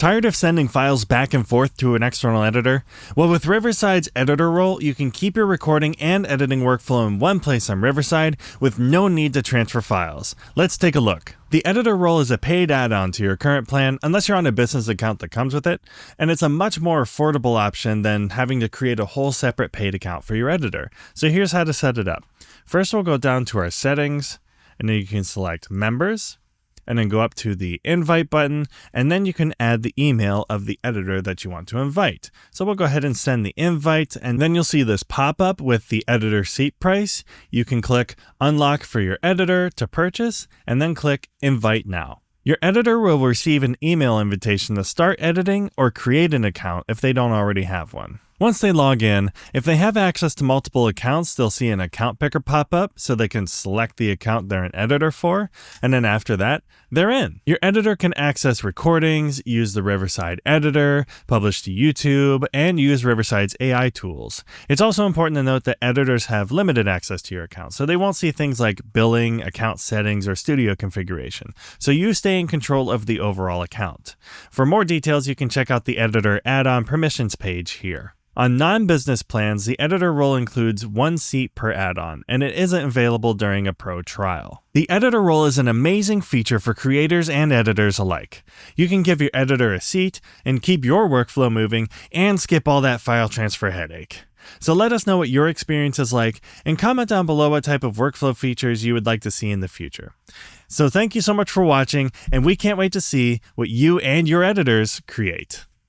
Tired of sending files back and forth to an external editor? Well, with Riverside's editor role, you can keep your recording and editing workflow in one place on Riverside with no need to transfer files. Let's take a look. The editor role is a paid add-on to your current plan, unless you're on a business account that comes with it, and it's a much more affordable option than having to create a whole separate paid account for your editor. So here's how to set it up. First, we'll go down to our settings, and then you can select members, and then go up to the invite button, and then you can add the email of the editor that you want to invite. So we'll go ahead and send the invite, and then you'll see this pop up with the editor seat price. You can click unlock for your editor to purchase, and then click invite now. Your editor will receive an email invitation to start editing or create an account if they don't already have one. Once they log in, if they have access to multiple accounts, they'll see an account picker pop up so they can select the account they're an editor for, and then after that, they're in. Your editor can access recordings, use the Riverside editor, publish to YouTube, and use Riverside's AI tools. It's also important to note that editors have limited access to your account, so they won't see things like billing, account settings, or studio configuration. So you stay in control of the overall account. For more details, you can check out the editor add-on permissions page here. On non-business plans, the editor role includes 1 seat per add-on, and it isn't available during a pro trial. The editor role is an amazing feature for creators and editors alike. You can give your editor a seat and keep your workflow moving and skip all that file transfer headache. So let us know what your experience is like and comment down below what type of workflow features you would like to see in the future. So thank you so much for watching, and we can't wait to see what you and your editors create.